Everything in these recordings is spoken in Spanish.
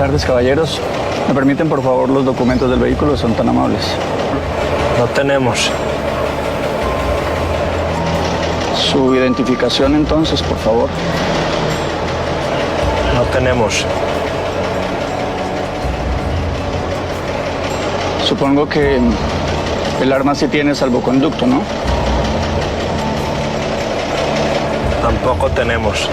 tardes, caballeros. ¿Me permiten, por favor, los documentos del vehículo? Son tan amables. No tenemos. Su identificación, entonces, por favor. No tenemos. Supongo que el arma sí tiene salvoconducto, ¿no? Tampoco tenemos.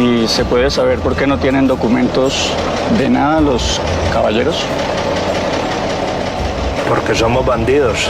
¿Y se puede saber por qué no tienen documentos de nada los caballeros? Porque somos bandidos.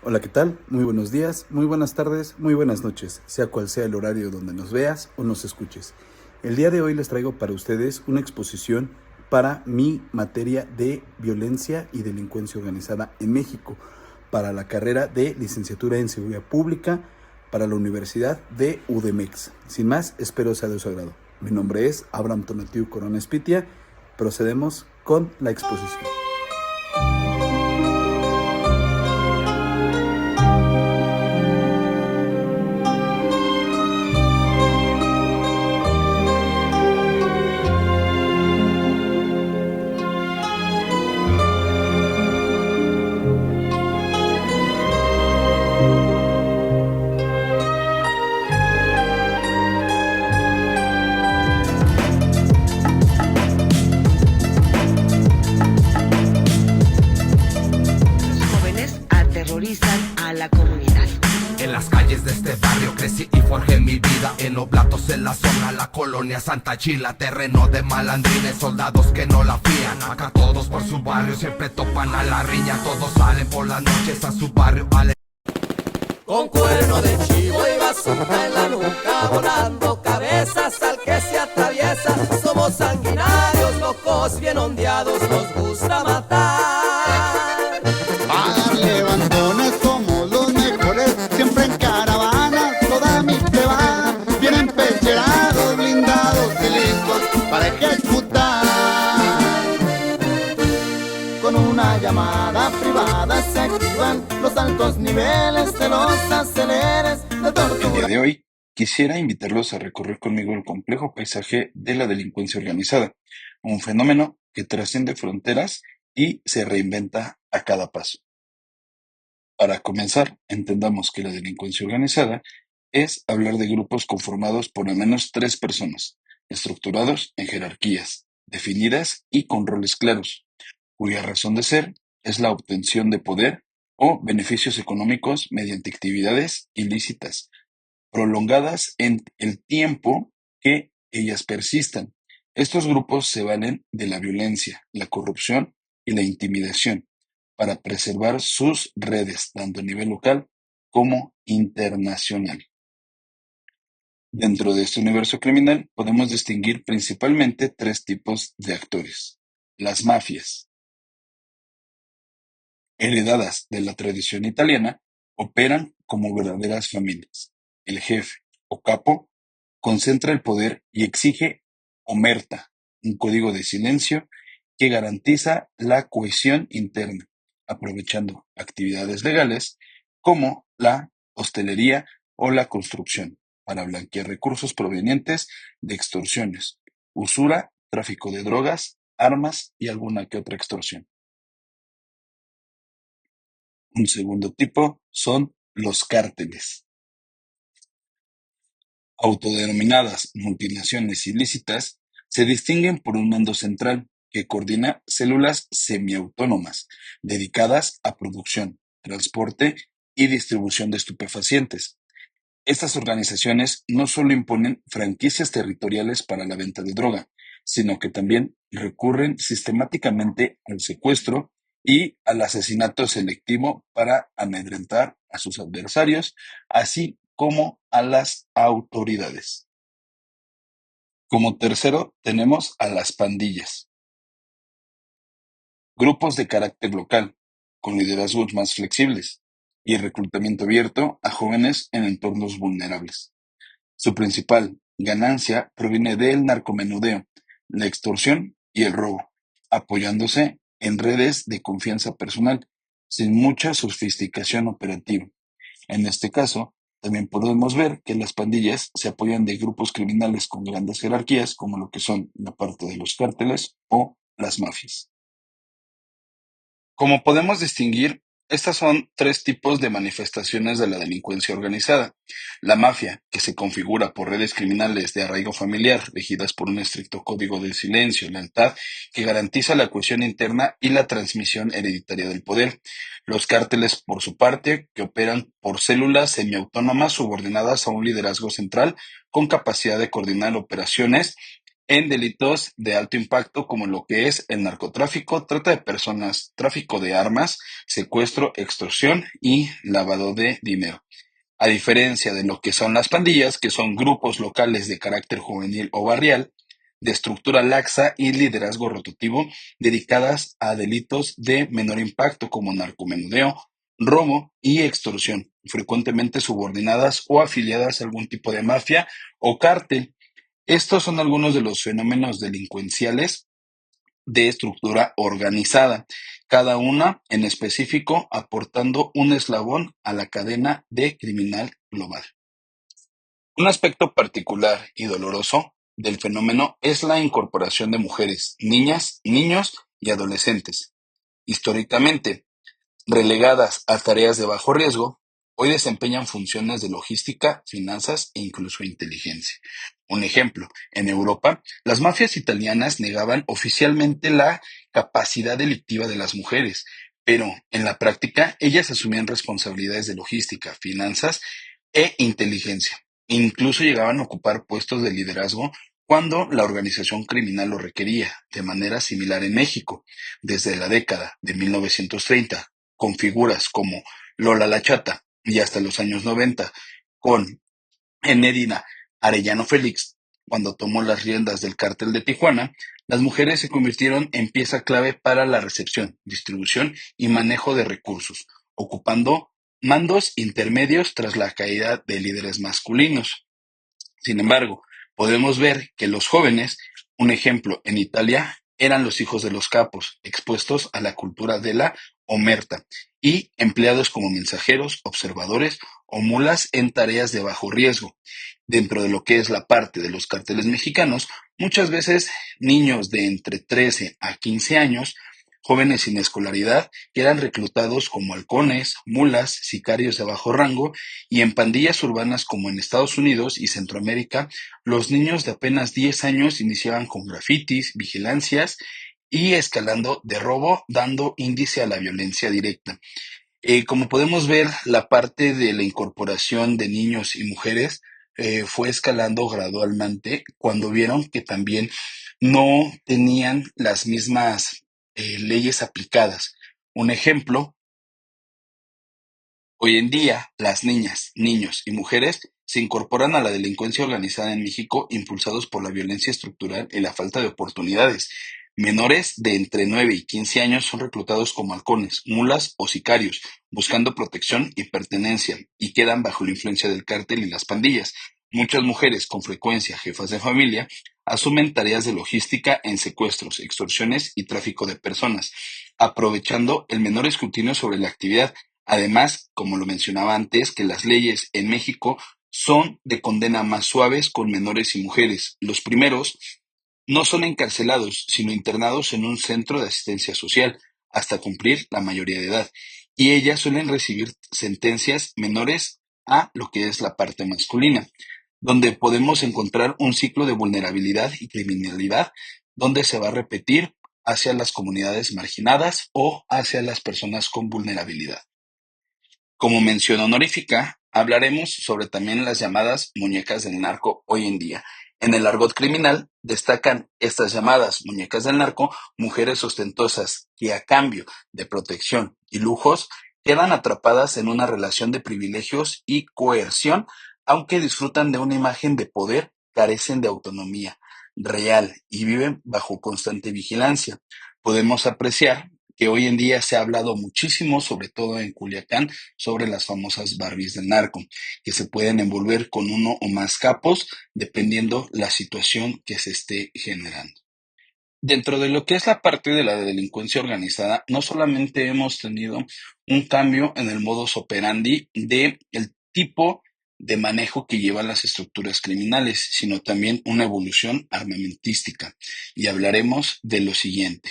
Hola, ¿qué tal? Muy buenos días, muy buenas tardes, muy buenas noches, sea cual sea el horario donde nos veas o nos escuches. El día de hoy les traigo para ustedes una exposición para mi materia de violencia y delincuencia organizada en México, para la carrera de licenciatura en seguridad pública para la Universidad de UDEMEX. Sin más, espero sea de su agrado. Mi nombre es Abraham Tonatiu Corona Espitia. Procedemos con la exposición. A la comunidad. En las calles de este barrio crecí y forjé mi vida. En Oblatos, en la zona, la colonia Santa Chila. Terreno de malandrines, soldados que no la fían. Acá todos por su barrio siempre topan a la riña. Todos salen por las noches a su barrio con cuerno de chivo y bazooka en la nuca, volando cabezas al que se atraviesa. Somos sanguinarios, locos, bien ondeados, nos gusta matar. Para levantones somos los mejores, siempre en caravana, toda mi plebada, vienen pecherados, blindados y listos para ejecutar. Con una llamada privada se activan los altos niveles de los aceleres de tortura. El día de hoy quisiera invitarlos a recorrer conmigo el complejo paisaje de la delincuencia organizada, un fenómeno que trasciende fronteras y se reinventa a cada paso. Para comenzar, entendamos que la delincuencia organizada es hablar de grupos conformados por al menos 3 personas, estructurados en jerarquías, definidas y con roles claros, cuya razón de ser es la obtención de poder o beneficios económicos mediante actividades ilícitas, prolongadas en el tiempo que ellas persistan. Estos grupos se valen de la violencia, la corrupción y la intimidación para preservar sus redes, tanto a nivel local como internacional. Dentro de este universo criminal podemos distinguir principalmente 3 tipos de actores. Las mafias, heredadas de la tradición italiana, operan como verdaderas familias. El jefe o capo concentra el poder y exige omerta, un código de silencio que garantiza la cohesión interna, aprovechando actividades legales como la hostelería o la construcción para blanquear recursos provenientes de extorsiones, usura, tráfico de drogas, armas y alguna que otra extorsión. Un segundo tipo son los cárteles. Autodenominadas multinaciones ilícitas, se distinguen por un mando central que coordina células semiautónomas dedicadas a producción, transporte y distribución de estupefacientes. Estas organizaciones no solo imponen franquicias territoriales para la venta de droga, sino que también recurren sistemáticamente al secuestro y al asesinato selectivo para amedrentar a sus adversarios, así como a las autoridades. Como tercero, tenemos a las pandillas, grupos de carácter local, con liderazgos más flexibles y reclutamiento abierto a jóvenes en entornos vulnerables. Su principal ganancia proviene del narcomenudeo, la extorsión y el robo, apoyándose en redes de confianza personal, sin mucha sofisticación operativa. En este caso, también podemos ver que las pandillas se apoyan de grupos criminales con grandes jerarquías, como lo que son la parte de los cárteles o las mafias. Como podemos distinguir, estas son tres tipos de manifestaciones de la delincuencia organizada. La mafia, que se configura por redes criminales de arraigo familiar, regidas por un estricto código de silencio y lealtad que garantiza la cohesión interna y la transmisión hereditaria del poder. Los cárteles, por su parte, que operan por células semiautónomas subordinadas a un liderazgo central con capacidad de coordinar operaciones en delitos de alto impacto como lo que es el narcotráfico, trata de personas, tráfico de armas, secuestro, extorsión y lavado de dinero. A diferencia de lo que son las pandillas, que son grupos locales de carácter juvenil o barrial, de estructura laxa y liderazgo rotativo, dedicadas a delitos de menor impacto como narcomenudeo, robo y extorsión, frecuentemente subordinadas o afiliadas a algún tipo de mafia o cártel. Estos son algunos de los fenómenos delincuenciales de estructura organizada, cada una en específico aportando un eslabón a la cadena de criminal global. Un aspecto particular y doloroso del fenómeno es la incorporación de mujeres, niñas, niños y adolescentes. Históricamente, relegadas a tareas de bajo riesgo, hoy desempeñan funciones de logística, finanzas e incluso inteligencia. Un ejemplo, en Europa, las mafias italianas negaban oficialmente la capacidad delictiva de las mujeres, pero en la práctica ellas asumían responsabilidades de logística, finanzas e inteligencia. Incluso llegaban a ocupar puestos de liderazgo cuando la organización criminal lo requería, de manera similar en México, desde la década de 1930 con figuras como Lola la Chata y hasta los años 90 con Enedina Arellano Félix, cuando tomó las riendas del cártel de Tijuana, las mujeres se convirtieron en pieza clave para la recepción, distribución y manejo de recursos, ocupando mandos intermedios tras la caída de líderes masculinos. Sin embargo, podemos ver que los jóvenes, un ejemplo en Italia, eran los hijos de los capos, expuestos a la cultura de la omerta y empleados como mensajeros, observadores o mulas en tareas de bajo riesgo. Dentro de lo que es la parte de los carteles mexicanos, muchas veces niños de entre 13 a 15 años, jóvenes sin escolaridad, que eran reclutados como halcones, mulas, sicarios de bajo rango, y en pandillas urbanas como en Estados Unidos y Centroamérica, los niños de apenas 10 años iniciaban con grafitis, vigilancias y escalando de robo, dando índice a la violencia directa. Como podemos ver, la parte de la incorporación de niños y mujeres fue escalando gradualmente cuando vieron que también no tenían las mismas leyes aplicadas. Un ejemplo, hoy en día las niñas, niños y mujeres se incorporan a la delincuencia organizada en México impulsados por la violencia estructural y la falta de oportunidades. Menores de entre 9 y 15 años son reclutados como halcones, mulas o sicarios, buscando protección y pertenencia, y quedan bajo la influencia del cártel y las pandillas. Muchas mujeres, con frecuencia jefas de familia, asumen tareas de logística en secuestros, extorsiones y tráfico de personas, aprovechando el menor escrutinio sobre la actividad. Además, como lo mencionaba antes, que las leyes en México son de condena más suaves con menores y mujeres. Los primeros no son encarcelados, sino internados en un centro de asistencia social hasta cumplir la mayoría de edad, y ellas suelen recibir sentencias menores a lo que es la parte masculina, donde podemos encontrar un ciclo de vulnerabilidad y criminalidad, donde se va a repetir hacia las comunidades marginadas o hacia las personas con vulnerabilidad. Como mención honorífica, hablaremos sobre también las llamadas muñecas del narco hoy en día. En el argot criminal destacan estas llamadas muñecas del narco, mujeres ostentosas que a cambio de protección y lujos quedan atrapadas en una relación de privilegios y coerción, aunque disfrutan de una imagen de poder, carecen de autonomía real y viven bajo constante vigilancia. Podemos apreciar que hoy en día se ha hablado muchísimo, sobre todo en Culiacán, sobre las famosas Barbies del narco, que se pueden envolver con uno o más capos dependiendo la situación que se esté generando. Dentro de lo que es la parte de la delincuencia organizada, no solamente hemos tenido un cambio en el modus operandi de el tipo de manejo que llevan las estructuras criminales, sino también una evolución armamentística. Y hablaremos de lo siguiente.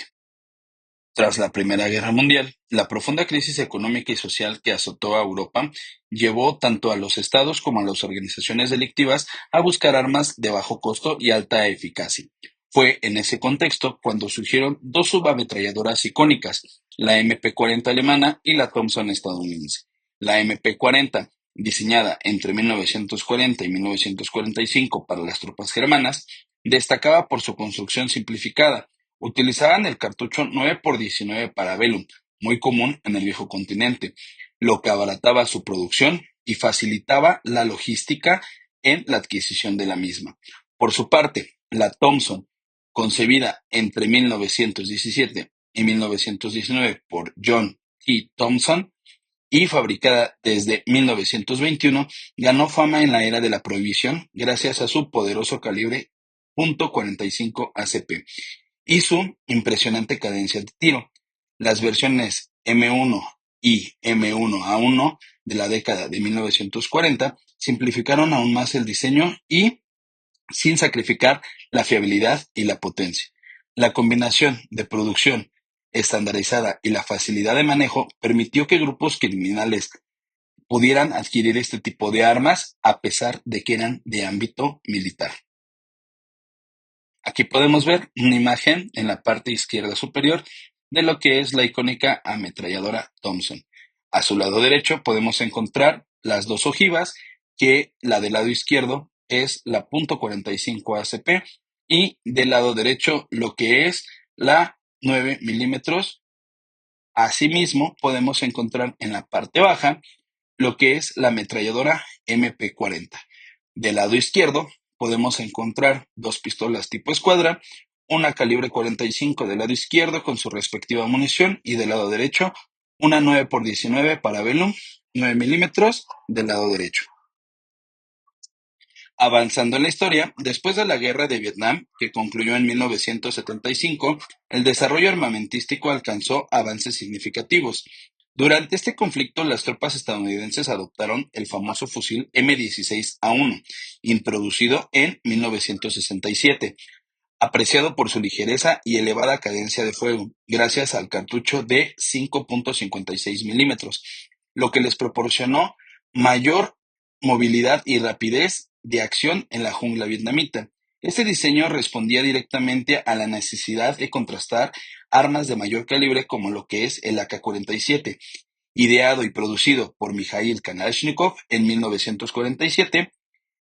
Tras la Primera Guerra Mundial, la profunda crisis económica y social que azotó a Europa llevó tanto a los estados como a las organizaciones delictivas a buscar armas de bajo costo y alta eficacia. Fue en ese contexto cuando surgieron dos subametralladoras icónicas, la MP-40 alemana y la Thompson estadounidense. La MP-40, diseñada entre 1940 y 1945 para las tropas germanas, destacaba por su construcción simplificada. Utilizaban el cartucho 9x19 Parabellum, muy común en el viejo continente, lo que abarataba su producción y facilitaba la logística en la adquisición de la misma. Por su parte, la Thompson, concebida entre 1917 y 1919 por John T. Thompson y fabricada desde 1921, ganó fama en la era de la prohibición gracias a su poderoso calibre .45 ACP y su impresionante cadencia de tiro. Las versiones M1 y M1A1 de la década de 1940 simplificaron aún más el diseño y sin sacrificar la fiabilidad y la potencia. La combinación de producción estandarizada y la facilidad de manejo permitió que grupos criminales pudieran adquirir este tipo de armas a pesar de que eran de ámbito militar. Aquí podemos ver una imagen en la parte izquierda superior de lo que es la icónica ametralladora Thompson. A su lado derecho podemos encontrar las dos ojivas, que la del lado izquierdo es la .45 ACP y del lado derecho lo que es la 9 milímetros. Asimismo, podemos encontrar en la parte baja lo que es la ametralladora MP-40. Del lado izquierdo podemos encontrar dos pistolas tipo escuadra, una calibre 45 del lado izquierdo con su respectiva munición y del lado derecho una 9x19 Parabellum 9 milímetros del lado derecho. Avanzando en la historia, después de la Guerra de Vietnam, que concluyó en 1975, el desarrollo armamentístico alcanzó avances significativos. Durante este conflicto, las tropas estadounidenses adoptaron el famoso fusil M16A1, introducido en 1967, apreciado por su ligereza y elevada cadencia de fuego, gracias al cartucho de 5.56 milímetros, lo que les proporcionó mayor movilidad y rapidez de acción en la jungla vietnamita. Este diseño respondía directamente a la necesidad de contrastar armas de mayor calibre como lo que es el AK-47, ideado y producido por Mikhail Kalashnikov en 1947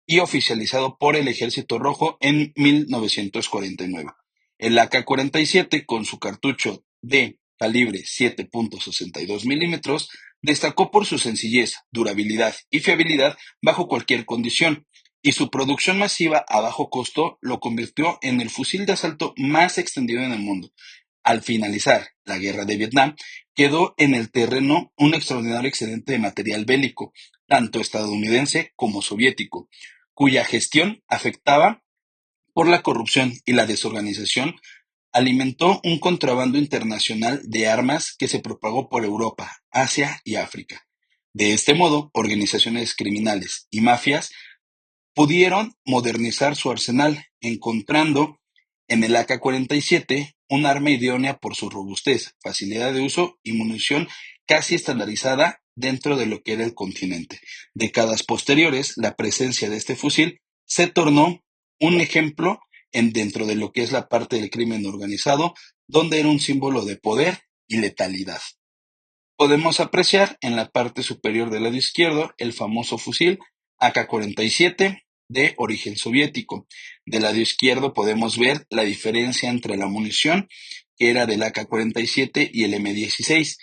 y oficializado por el Ejército Rojo en 1949. El AK-47, con su cartucho de calibre 7.62 milímetros, destacó por su sencillez, durabilidad y fiabilidad bajo cualquier condición, y su producción masiva a bajo costo lo convirtió en el fusil de asalto más extendido en el mundo. Al finalizar la Guerra de Vietnam, quedó en el terreno un extraordinario excedente de material bélico, tanto estadounidense como soviético, cuya gestión afectaba por la corrupción y la desorganización, alimentó un contrabando internacional de armas que se propagó por Europa, Asia y África. De este modo, organizaciones criminales y mafias pudieron modernizar su arsenal, encontrando en el AK-47 un arma idónea por su robustez, facilidad de uso y munición casi estandarizada dentro de lo que era el continente. Décadas posteriores, la presencia de este fusil se tornó un ejemplo dentro de lo que es la parte del crimen organizado, donde era un símbolo de poder y letalidad. Podemos apreciar en la parte superior del lado izquierdo el famoso fusil AK-47 de origen soviético. Del lado izquierdo podemos ver la diferencia entre la munición, que era del AK-47 y el M16.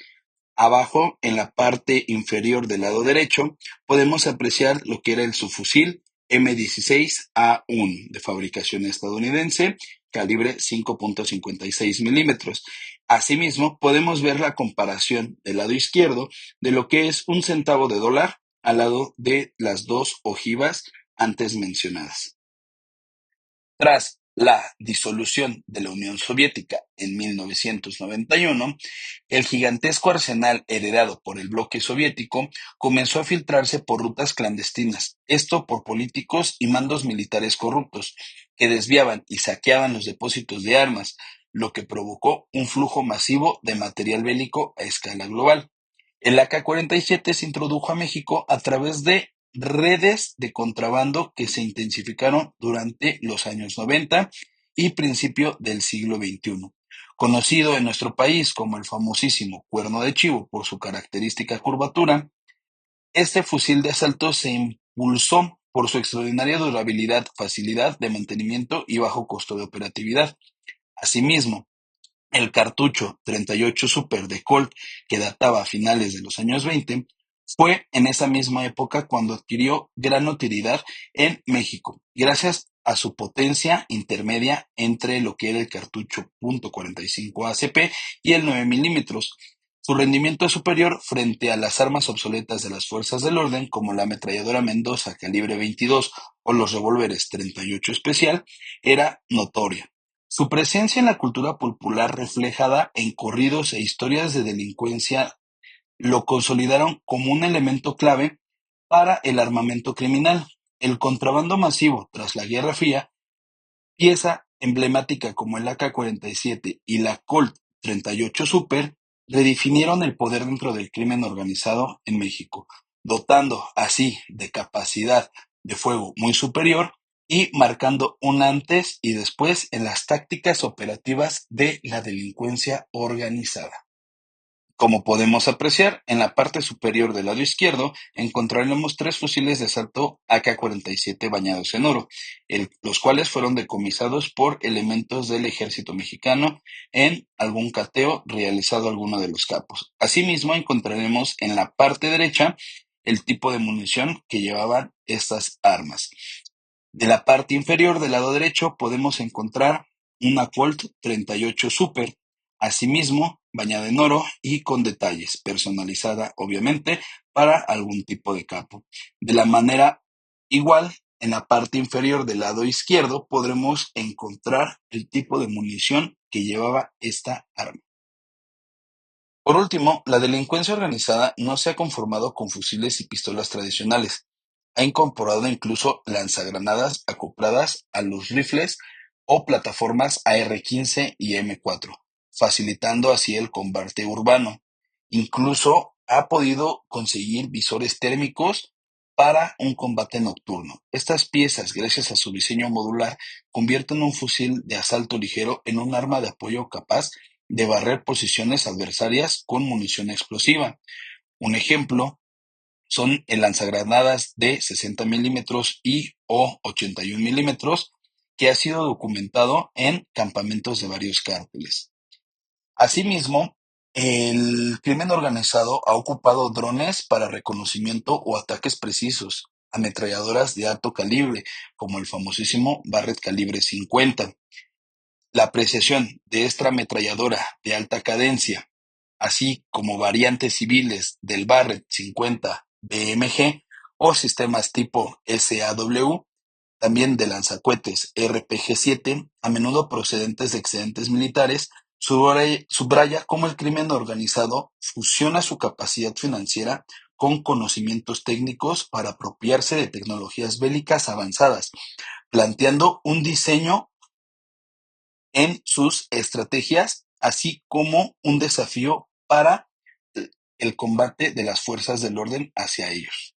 Abajo, en la parte inferior del lado derecho, podemos apreciar lo que era el subfusil M16A1 de fabricación estadounidense, calibre 5.56 milímetros. Asimismo, podemos ver la comparación del lado izquierdo de lo que es un centavo de dólar al lado de las dos ojivas antes mencionadas. Tras la disolución de la Unión Soviética en 1991, el gigantesco arsenal heredado por el bloque soviético comenzó a filtrarse por rutas clandestinas, esto por políticos y mandos militares corruptos, que desviaban y saqueaban los depósitos de armas, lo que provocó un flujo masivo de material bélico a escala global. El AK-47 se introdujo a México a través de redes de contrabando que se intensificaron durante los años 90 y principio del siglo XXI. Conocido en nuestro país como el famosísimo cuerno de chivo por su característica curvatura, este fusil de asalto se impulsó por su extraordinaria durabilidad, facilidad de mantenimiento y bajo costo de operatividad. Asimismo, el cartucho 38 Super de Colt, que databa a finales de los años 20, fue en esa misma época cuando adquirió gran utilidad en México, gracias a su potencia intermedia entre lo que era el cartucho .45 ACP y el 9 milímetros. Su rendimiento superior frente a las armas obsoletas de las fuerzas del orden, como la ametralladora Mendoza calibre 22 o los revólveres 38 especial, era notoria. Su presencia en la cultura popular reflejada en corridos e historias de delincuencia lo consolidaron como un elemento clave para el armamento criminal. El contrabando masivo tras la Guerra Fría, pieza emblemática como el AK-47 y la Colt 38 Super, redefinieron el poder dentro del crimen organizado en México, dotando así de capacidad de fuego muy superior y marcando un antes y después en las tácticas operativas de la delincuencia organizada. Como podemos apreciar, en la parte superior del lado izquierdo encontraremos 3 fusiles de asalto AK-47 bañados en oro, los cuales fueron decomisados por elementos del ejército mexicano en algún cateo realizado a alguno de los capos. Asimismo, encontraremos en la parte derecha el tipo de munición que llevaban estas armas. De la parte inferior del lado derecho podemos encontrar una Colt 38 Super, asimismo bañada en oro y con detalles, personalizada obviamente para algún tipo de capo. De la manera igual, en la parte inferior del lado izquierdo podremos encontrar el tipo de munición que llevaba esta arma. Por último, la delincuencia organizada no se ha conformado con fusiles y pistolas tradicionales. Ha incorporado incluso lanzagranadas acopladas a los rifles o plataformas AR-15 y M4, facilitando así el combate urbano. Incluso ha podido conseguir visores térmicos para un combate nocturno. Estas piezas, gracias a su diseño modular, convierten un fusil de asalto ligero en un arma de apoyo capaz de barrer posiciones adversarias con munición explosiva. Un ejemplo son el lanzagranadas de 60 milímetros y o 81 milímetros, que ha sido documentado en campamentos de varios cárteles. Asimismo, el crimen organizado ha ocupado drones para reconocimiento o ataques precisos, ametralladoras de alto calibre, como el famosísimo Barrett calibre 50. La apreciación de esta ametralladora de alta cadencia, así como variantes civiles del Barrett 50 BMG o sistemas tipo SAW, también de lanzacohetes RPG-7, a menudo procedentes de excedentes militares, subraya cómo el crimen organizado fusiona su capacidad financiera con conocimientos técnicos para apropiarse de tecnologías bélicas avanzadas, planteando un diseño en sus estrategias, así como un desafío para el combate de las fuerzas del orden hacia ellos.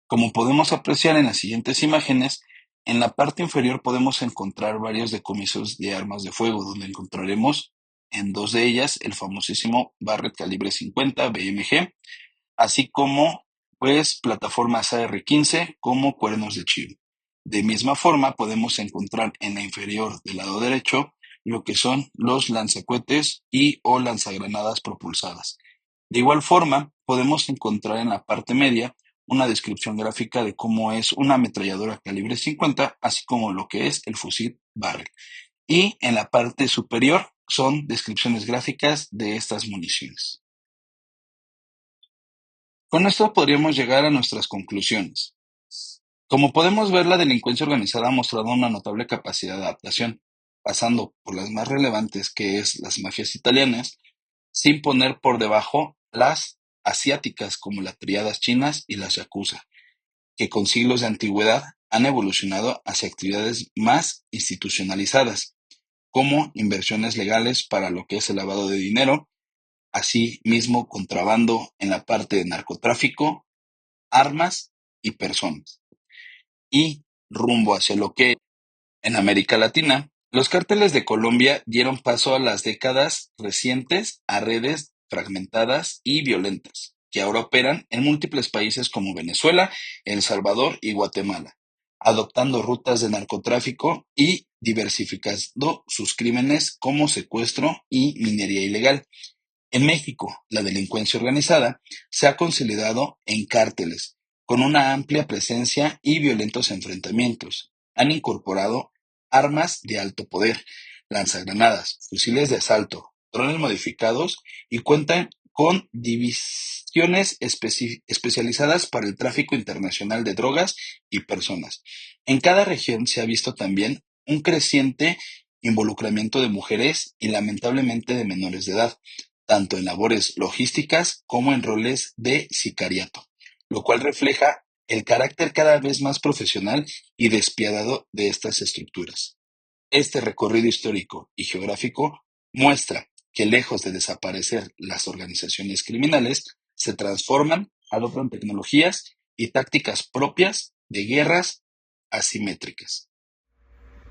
Como podemos apreciar en las siguientes imágenes, en la parte inferior podemos encontrar varios decomisos de armas de fuego, donde encontraremos en 2 de ellas el famosísimo Barrett calibre 50 BMG, así como plataformas AR-15 como cuernos de chivo. De misma forma, podemos encontrar en la inferior del lado derecho lo que son los lanzacohetes y o lanzagranadas propulsadas. De igual forma, podemos encontrar en la parte media una descripción gráfica de cómo es una ametralladora calibre 50, así como lo que es el fusil Barrel. Y en la parte superior son descripciones gráficas de estas municiones. Con esto podríamos llegar a nuestras conclusiones. Como podemos ver, la delincuencia organizada ha mostrado una notable capacidad de adaptación, pasando por las más relevantes, que es las mafias italianas, sin poner por debajo las asiáticas como las tríadas chinas y las yakuza, que con siglos de antigüedad han evolucionado hacia actividades más institucionalizadas, como inversiones legales para lo que es el lavado de dinero, así mismo contrabando en la parte de narcotráfico, armas y personas. Y rumbo hacia lo que en América Latina, los cárteles de Colombia dieron paso a las décadas recientes a redes fragmentadas y violentas, que ahora operan en múltiples países como Venezuela, El Salvador y Guatemala, adoptando rutas de narcotráfico y diversificando sus crímenes como secuestro y minería ilegal. En México, la delincuencia organizada se ha consolidado en cárteles, con una amplia presencia y violentos enfrentamientos. Han incorporado armas de alto poder, lanzagranadas, fusiles de asalto, drones modificados y cuentan con divisiones especializadas para el tráfico internacional de drogas y personas. En cada región se ha visto también un creciente involucramiento de mujeres y lamentablemente de menores de edad, tanto en labores logísticas como en roles de sicariato, lo cual refleja el carácter cada vez más profesional y despiadado de estas estructuras. Este recorrido histórico y geográfico muestra que, lejos de desaparecer las organizaciones criminales, se transforman, adoptan tecnologías y tácticas propias de guerras asimétricas.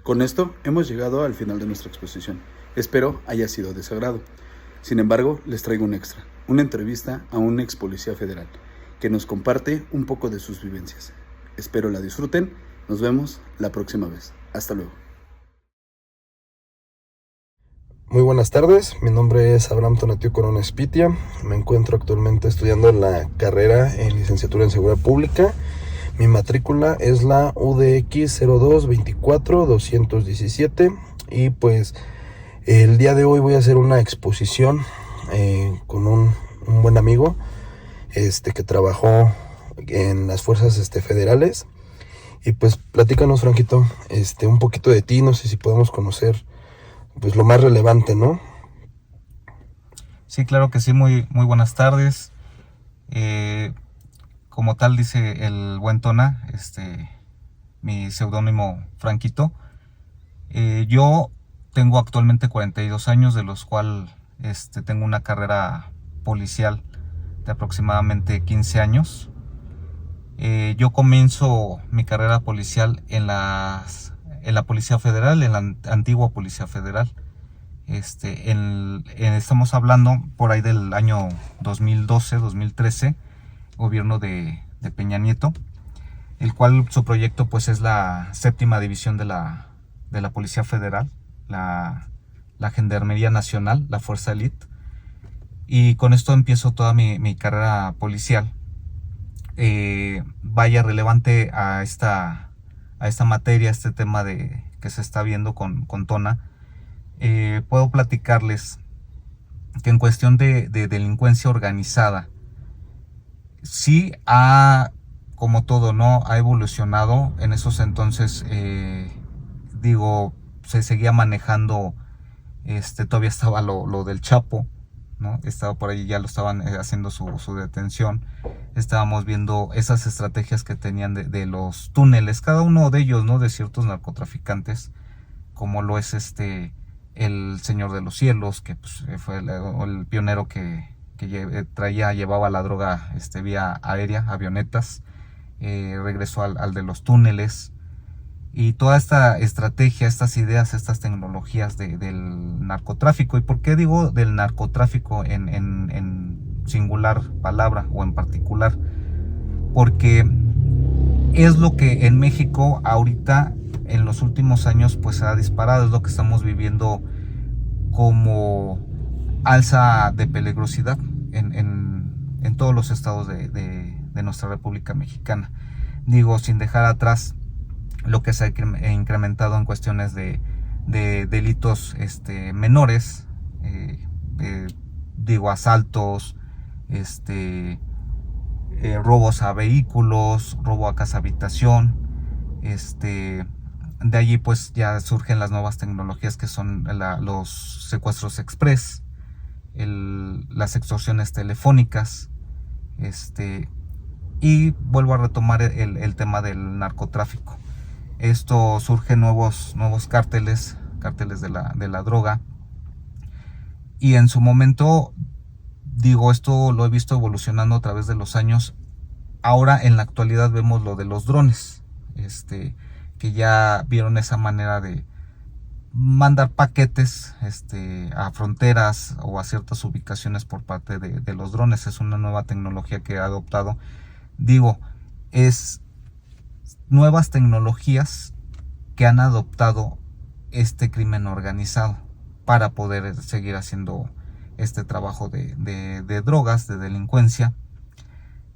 Con esto hemos llegado al final de nuestra exposición. Espero haya sido de su agrado. Sin embargo, les traigo un extra, una entrevista a un ex policía federal, que nos comparte un poco de sus vivencias. Espero la disfruten. Nos vemos la próxima vez. Hasta luego. Muy buenas tardes, mi nombre es Abraham Tonatiuh Corona Espitia. Me encuentro actualmente estudiando la carrera en licenciatura en Seguridad Pública. Mi matrícula es la UDX 0224-217 y pues el día de hoy voy a hacer una exposición con un buen amigo que trabajó en las fuerzas federales. Y pues platícanos, Franquito, un poquito de ti, no sé si podemos conocer pues lo más relevante, ¿no? Sí, claro que sí, muy buenas tardes. Como tal dice el buen Tona, mi seudónimo Franquito. Yo tengo actualmente 42 años, de los cuales tengo una carrera policial de aproximadamente 15 años. Yo comienzo mi carrera policial en la Policía Federal, en la antigua Policía Federal. Estamos hablando por ahí del año 2012-2013, gobierno de Peña Nieto, el cual su proyecto pues es la 7ª división de la Policía Federal, la Gendarmería Nacional, la Fuerza Elite. Y con esto empiezo toda mi carrera policial. Vaya relevante a esta materia, este tema que se está viendo con Tona. Puedo platicarles que en cuestión de delincuencia organizada, sí como todo, ¿no? Ha evolucionado. En esos entonces, se seguía manejando, todavía estaba lo del Chapo, ¿no? Estaba por ahí, ya lo estaban haciendo su detención. Estábamos viendo esas estrategias que tenían de los túneles, cada uno de ellos, ¿no? De ciertos narcotraficantes, como lo es el Señor de los Cielos, que pues, fue el pionero que llevaba la droga vía aérea, avionetas. Regresó al de los túneles. Y toda esta estrategia, estas ideas, estas tecnologías del narcotráfico. ¿Y por qué digo del narcotráfico en singular palabra o en particular? Porque es lo que en México ahorita en los últimos años pues ha disparado, es lo que estamos viviendo como alza de peligrosidad en todos los estados de nuestra República Mexicana. Digo, sin dejar atrás lo que se ha incrementado en cuestiones de delitos menores, digo, asaltos, robos a vehículos, robo a casa habitación, de allí pues ya surgen las nuevas tecnologías que son los secuestros express, las extorsiones telefónicas, y vuelvo a retomar el tema del narcotráfico. Esto surge nuevos cárteles de la droga, y en su momento, digo, esto lo he visto evolucionando a través de los años. Ahora en la actualidad vemos lo de los drones, que ya vieron esa manera de mandar paquetes a fronteras o a ciertas ubicaciones por parte de los drones. Es una nueva tecnología que ha adoptado. Digo, es nuevas tecnologías que han adoptado este crimen organizado para poder seguir haciendo este trabajo de drogas, de delincuencia.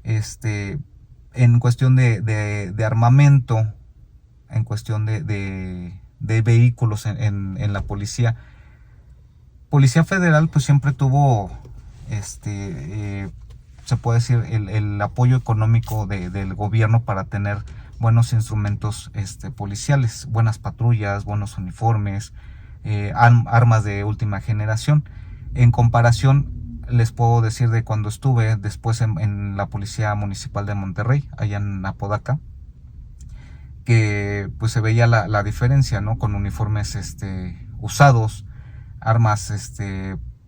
En cuestión de armamento, en cuestión de vehículos en la Policía Federal, pues siempre tuvo se puede decir el apoyo económico del gobierno para tener buenos instrumentos policiales, buenas patrullas, buenos uniformes, armas de última generación. En comparación, les puedo decir de cuando estuve después en la Policía Municipal de Monterrey, allá en Apodaca, que pues se veía la diferencia, ¿no? Con uniformes usados, armas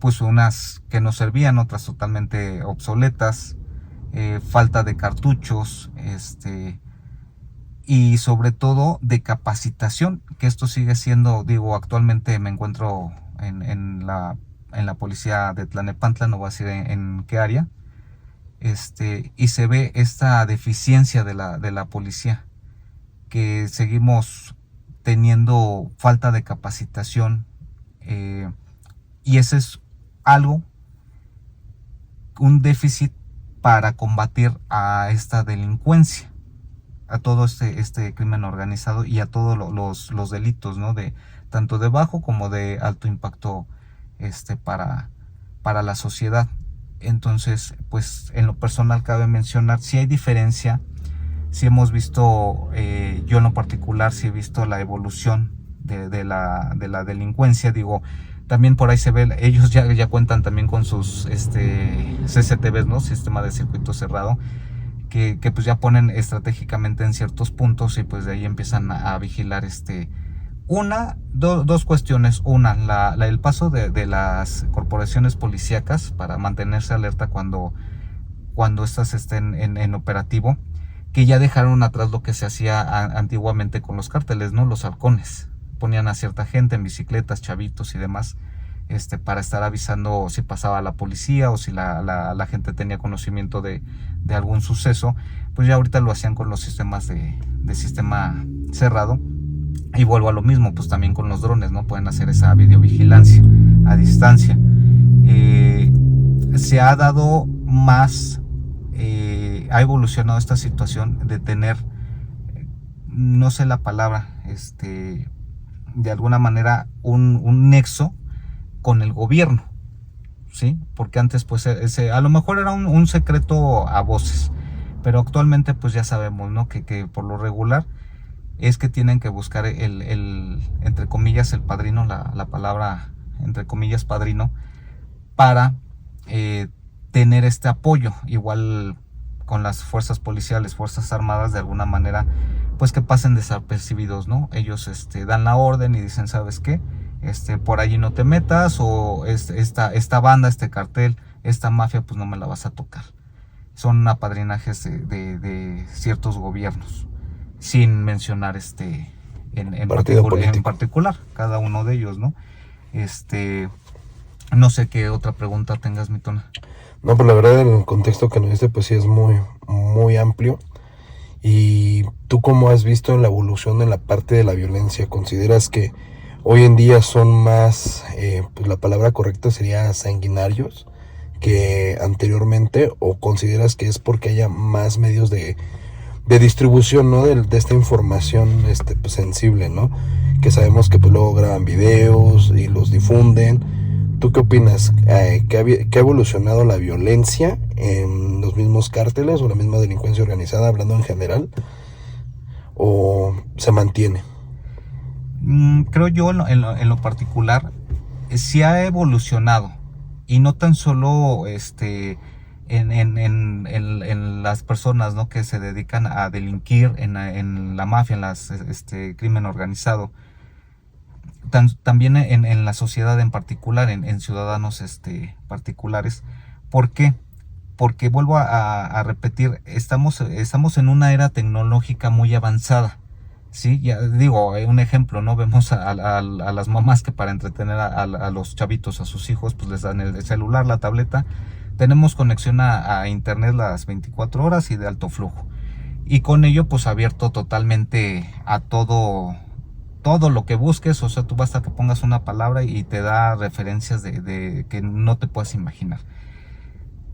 pues unas que no servían, otras totalmente obsoletas, falta de cartuchos, y sobre todo de capacitación, que esto sigue siendo, digo, actualmente me encuentro en la policía de Tlalnepantla, no voy a decir en qué área, y se ve esta deficiencia de la policía, que seguimos teniendo falta de capacitación, y ese es algo, un déficit para combatir a esta delincuencia, a todo este crimen organizado y a todos los delitos, ¿no? Tanto de bajo como de alto impacto para la sociedad. Entonces, pues en lo personal cabe mencionar, si hay diferencia, si hemos visto, yo en lo particular, si he visto la evolución de la delincuencia. Digo, también por ahí se ve, ellos ya cuentan también con sus CCTVs, ¿no? Sistema de circuito cerrado, que pues ya ponen estratégicamente en ciertos puntos, y pues de ahí empiezan a vigilar dos cuestiones. Una, el paso de las corporaciones policíacas para mantenerse alerta cuando estas estén en operativo, que ya dejaron atrás lo que se hacía antiguamente con los cárteles, ¿no? Los halcones ponían a cierta gente en bicicletas, chavitos y demás, para estar avisando si pasaba la policía o si la gente tenía conocimiento de algún suceso. Pues ya ahorita lo hacían con los sistemas de sistema cerrado. Y vuelvo a lo mismo, pues también con los drones, ¿no? Pueden hacer esa videovigilancia a distancia. Se ha dado más, ha evolucionado esta situación de tener, no sé la palabra, de alguna manera un nexo con el gobierno, ¿sí? Porque antes pues a lo mejor era un secreto a voces, pero actualmente pues ya sabemos, ¿no? Que por lo regular es que tienen que buscar entre comillas el padrino, la palabra entre comillas padrino, para tener este apoyo. Igual con las fuerzas policiales, fuerzas armadas, de alguna manera pues que pasen desapercibidos, ¿no? Ellos dan la orden y dicen, ¿sabes qué? Por allí no te metas, o esta banda, este cartel, esta mafia, pues no me la vas a tocar. Son apadrinajes de ciertos gobiernos, sin mencionar en particular cada uno de ellos, ¿no? No sé qué otra pregunta tengas, Mitona. No, pues la verdad el contexto que nos diste pues sí es muy, muy amplio. ¿Y tú cómo has visto la evolución en la parte de la violencia? ¿Consideras que hoy en día son más, pues la palabra correcta sería sanguinarios que anteriormente, o consideras que es porque haya más medios de distribución, ¿no? De esta información pues, sensible, ¿no? Que sabemos que pues luego graban videos y los difunden. ¿Tú qué opinas? ¿Que ha evolucionado la violencia en los mismos cárteles o la misma delincuencia organizada, hablando en general? ¿O se mantiene? Creo yo en lo particular sí ha evolucionado, y no tan solo en las personas, ¿no? Que se dedican a delinquir en la mafia, en crimen organizado, también en la sociedad en particular, en ciudadanos particulares. ¿Por qué? Porque vuelvo a repetir, estamos en una era tecnológica muy avanzada. Sí, ya digo, un ejemplo, ¿no? Vemos a las mamás que para entretener a los chavitos, a sus hijos, pues les dan el celular, la tableta. Tenemos conexión a internet las 24 horas y de alto flujo. Y con ello, pues abierto totalmente a todo lo que busques. O sea, tú basta que pongas una palabra y te da referencias de que no te puedes imaginar.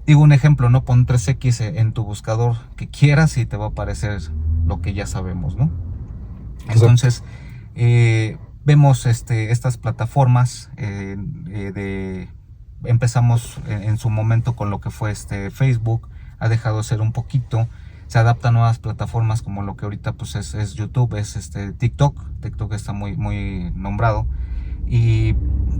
Digo un ejemplo, ¿no? Pon 3X en tu buscador que quieras y te va a aparecer lo que ya sabemos, ¿no? Entonces, vemos estas plataformas empezamos en su momento con lo que fue Facebook, ha dejado de ser un poquito, se adapta a nuevas plataformas como lo que ahorita pues es YouTube, es TikTok está muy, muy nombrado, y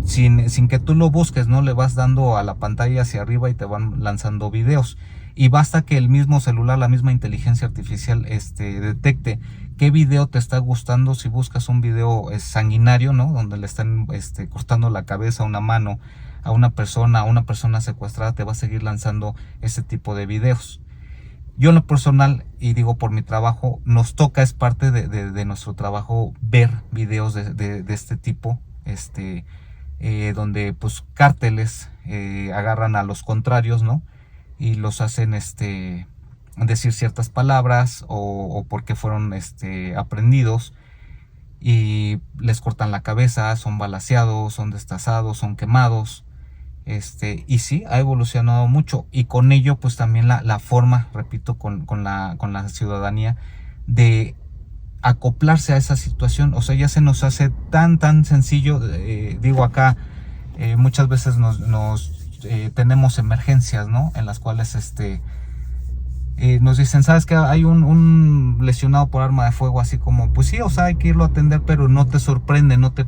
sin que tú lo busques, ¿no? Le vas dando a la pantalla hacia arriba y te van lanzando videos. Y basta que el mismo celular, la misma inteligencia artificial detecte qué video te está gustando. Si buscas un video sanguinario, ¿no? Donde le están cortando la cabeza, una mano a una persona secuestrada, te va a seguir lanzando ese tipo de videos. Yo en lo personal, y digo por mi trabajo, nos toca, es parte de nuestro trabajo, ver videos de este tipo, donde pues cárteles agarran a los contrarios, ¿no? Y los hacen decir ciertas palabras o porque fueron aprendidos, y les cortan la cabeza, son balaceados, son destazados, son quemados. Y sí, ha evolucionado mucho, y con ello pues también la forma, repito, con la ciudadanía de acoplarse a esa situación. O sea, ya se nos hace tan sencillo. Digo, acá muchas veces tenemos emergencias, ¿no? En las cuales nos dicen, ¿sabes qué? Hay un lesionado por arma de fuego, así como, pues sí, o sea, hay que irlo a atender, pero no te sorprende, no te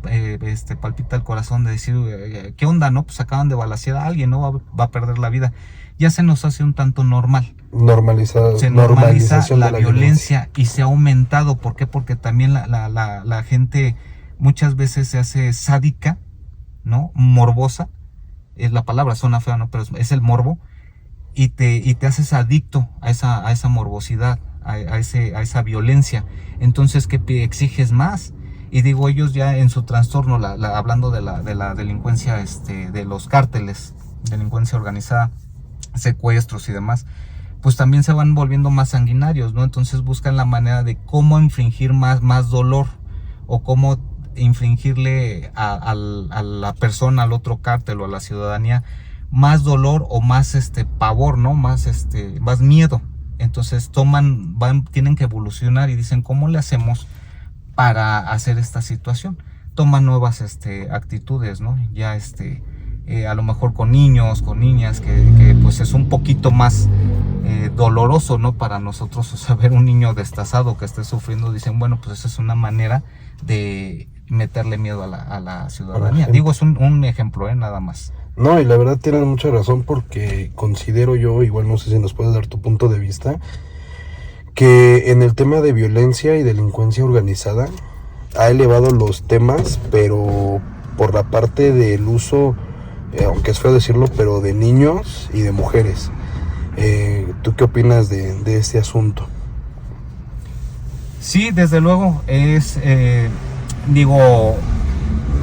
palpita el corazón de decir, ¿qué onda, no? Pues acaban de balacear a alguien, ¿no? Va a perder la vida. Ya se nos hace un tanto normal. Se normaliza la violencia, y se ha aumentado. ¿Por qué? Porque también la gente muchas veces se hace sádica, ¿no? Morbosa. La palabra suena fea, ¿no? Pero es el morbo. Y te haces adicto a esa morbosidad, a esa violencia. Entonces, ¿qué exiges más? Y digo, ellos ya en su trastorno, hablando de la delincuencia, de los cárteles, delincuencia organizada, secuestros y demás, pues también se van volviendo más sanguinarios, ¿no? Entonces buscan la manera de cómo infligir más dolor, o cómo infligirle a la persona, al otro cártel o a la ciudadanía, más dolor o más pavor, ¿no? Más miedo. Entonces tienen que evolucionar y dicen, ¿cómo le hacemos para hacer esta situación? Toman nuevas actitudes, ¿no? Ya a lo mejor con niños, con niñas, que pues es un poquito más doloroso, ¿no? Para nosotros, o sea, ver un niño destazado que esté sufriendo, dicen, bueno, pues esa es una manera de meterle miedo a la ciudadanía. Digo, es un ejemplo, nada más. No, y la verdad tienen mucha razón, porque considero yo, igual no sé si nos puedes dar tu punto de vista, que en el tema de violencia y delincuencia organizada ha elevado los temas, pero por la parte del uso, aunque es feo decirlo, pero de niños y de mujeres. ¿Tú qué opinas de este asunto? Sí, desde luego, es,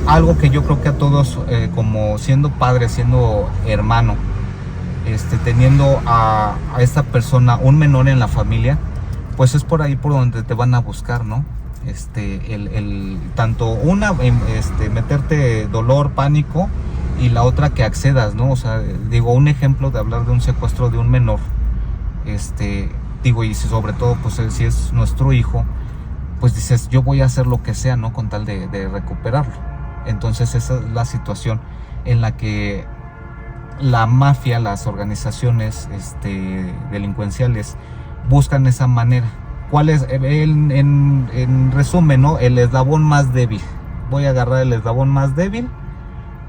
algo que yo creo que a todos, como siendo padre, siendo hermano, teniendo a esta persona, un menor en la familia, pues es por ahí por donde te van a buscar, ¿no? Tanto una, meterte dolor, pánico, y la otra que accedas, ¿no? O sea, digo, un ejemplo de hablar de un secuestro de un menor, digo, y sobre todo, pues si es nuestro hijo, pues dices, yo voy a hacer lo que sea, ¿no? Con tal de recuperarlo. Entonces esa es la situación en la que la mafia, las organizaciones delincuenciales buscan esa manera. ¿Cuál es? En resumen, ¿no? El eslabón más débil. Voy a agarrar el eslabón más débil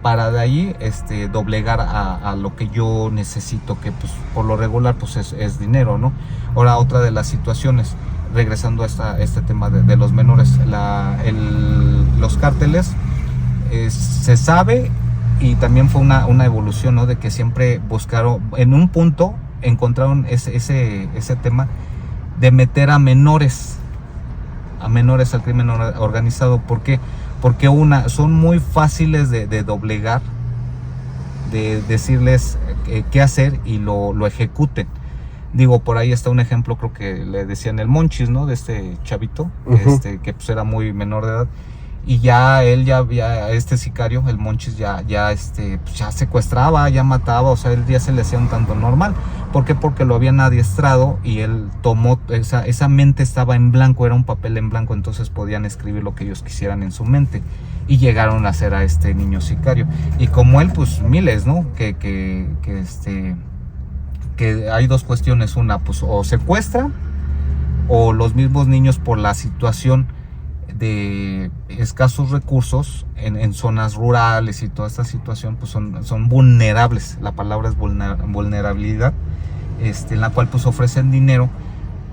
para de ahí doblegar a lo que yo necesito, que pues por lo regular pues es dinero, ¿no? Ahora, otra de las situaciones, regresando a este tema de los menores, los cárteles, se sabe, y también fue una evolución, ¿no? De que siempre buscaron, en un punto encontraron ese tema de meter a menores al crimen organizado. ¿Por qué? Porque son muy fáciles de doblegar, de decirles qué hacer y lo ejecuten. Digo, por ahí está un ejemplo, creo que le decían el Monchis, ¿no? De este chavito, que pues era muy menor de edad. Y ya este sicario, el Monchis, pues ya secuestraba, ya mataba, o sea, él ya se le hacía un tanto normal. ¿Por qué? Porque lo habían adiestrado y él tomó, esa mente estaba en blanco, era un papel en blanco, entonces podían escribir lo que ellos quisieran en su mente. Y llegaron a hacer a este niño sicario. Y como él, pues miles, ¿no? Que hay dos cuestiones, una, pues o secuestran, o los mismos niños, por la situación de escasos recursos en zonas rurales y toda esta situación, pues son vulnerables. La palabra es vulnerabilidad, en la cual pues ofrecen dinero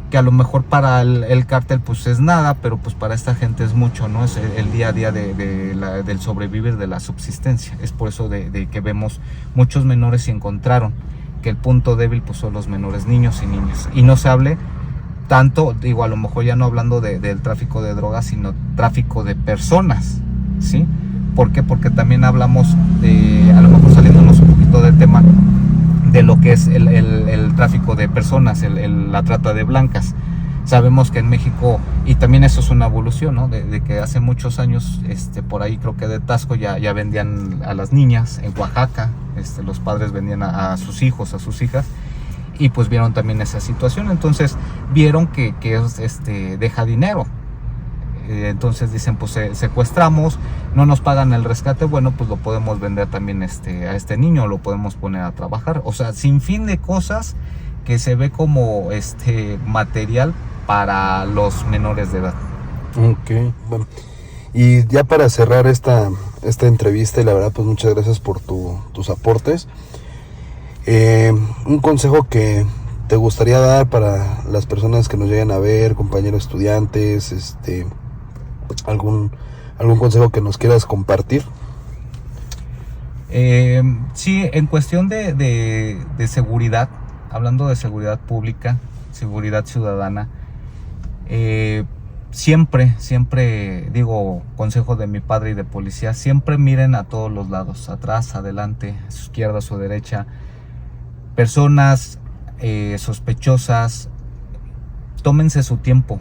que a lo mejor para el cártel pues es nada, pero pues para esta gente es mucho, ¿no? Es el día a día del sobrevivir, de la subsistencia. Es por eso de que vemos muchos menores, y encontraron que el punto débil pues son los menores, niños y niñas. Y no se hable tanto, digo, a lo mejor ya no hablando del tráfico de drogas, sino tráfico de personas, ¿sí? ¿Por qué? Porque también hablamos a lo mejor saliéndonos un poquito del tema, de lo que es el tráfico de personas, la trata de blancas. Sabemos que en México, y también eso es una evolución, ¿no? De que hace muchos años, por ahí creo que de Tasco ya vendían a las niñas. En Oaxaca, los padres vendían a sus hijos, a sus hijas, y pues vieron también esa situación. Entonces vieron que deja dinero. Entonces dicen, pues secuestramos, no nos pagan el rescate, bueno, pues lo podemos vender también a este niño, lo podemos poner a trabajar. O sea, sin fin de cosas que se ve como material para los menores de edad. Ok, bueno. Y ya para cerrar esta entrevista, y la verdad pues muchas gracias por tus aportes, un consejo que te gustaría dar para las personas que nos lleguen a ver, compañeros estudiantes, algún consejo que nos quieras compartir. Sí, en cuestión de seguridad, hablando de seguridad pública, seguridad ciudadana, siempre digo, consejo de mi padre y de policía, siempre miren a todos los lados, atrás, adelante, a su izquierda, a su derecha. Personas sospechosas, tómense su tiempo.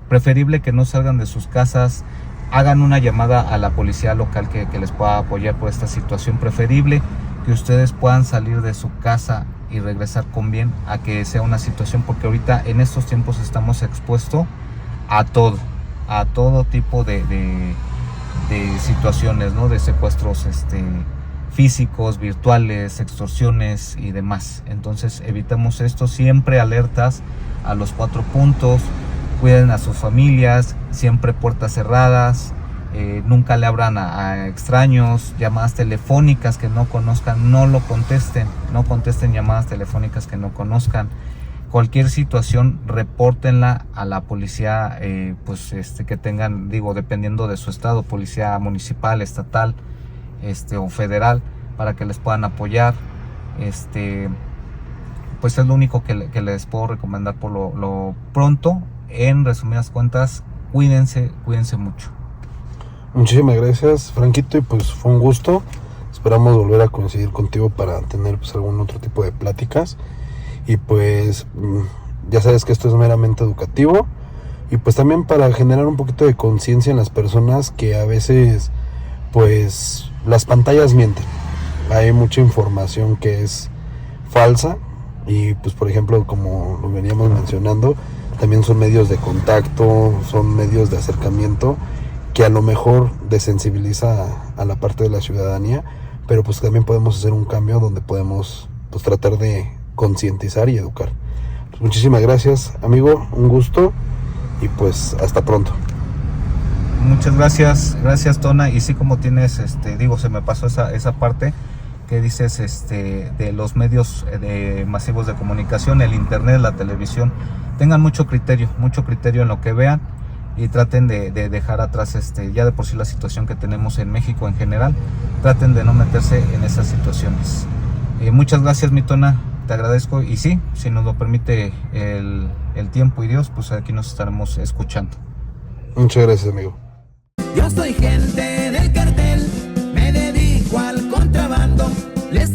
Preferible que no salgan de sus casas, hagan una llamada a la policía local que les pueda apoyar por esta situación. Preferible que ustedes puedan salir de su casa y regresar con bien, a que sea una situación, porque ahorita en estos tiempos estamos expuestos a todo tipo de situaciones, ¿no? De secuestros físicos, virtuales, extorsiones y demás. Entonces evitemos esto, siempre alertas a los 4 puntos, cuiden a sus familias, siempre puertas cerradas, nunca le abran a extraños, llamadas telefónicas que no conozcan, no contesten llamadas telefónicas que no conozcan. Cualquier situación, repórtenla a la policía, que tengan, digo, dependiendo de su estado, policía municipal, estatal, o federal, para que les puedan apoyar. Pues es lo único que les puedo recomendar por lo pronto. En resumidas cuentas, cuídense mucho. Muchísimas gracias, Franquito, y pues fue un gusto. Esperamos volver a coincidir contigo para tener pues algún otro tipo de pláticas. Y pues Ya sabes que esto es meramente educativo y pues también para generar un poquito de conciencia en las personas que a veces pues las pantallas mienten. Hay mucha información que es falsa y pues por ejemplo, como lo veníamos mencionando, también son medios de contacto, son medios de acercamiento que a lo mejor desensibiliza a la parte de la ciudadanía, pero pues también podemos hacer un cambio donde podemos pues tratar de concientizar y educar. Pues muchísimas gracias, amigo, un gusto y pues hasta pronto. Muchas gracias Tona, y sí, como tienes, se me pasó esa parte que dices de los medios masivos de comunicación, el internet, la televisión. Tengan mucho criterio en lo que vean y traten de dejar atrás ya de por sí la situación que tenemos en México en general. Traten de no meterse en esas situaciones. Muchas gracias, mi Tona, te agradezco, y sí, si nos lo permite el tiempo y Dios, pues aquí nos estaremos escuchando. Muchas gracias, amigo. Yo soy gente del cartel, me dedico al contrabando, les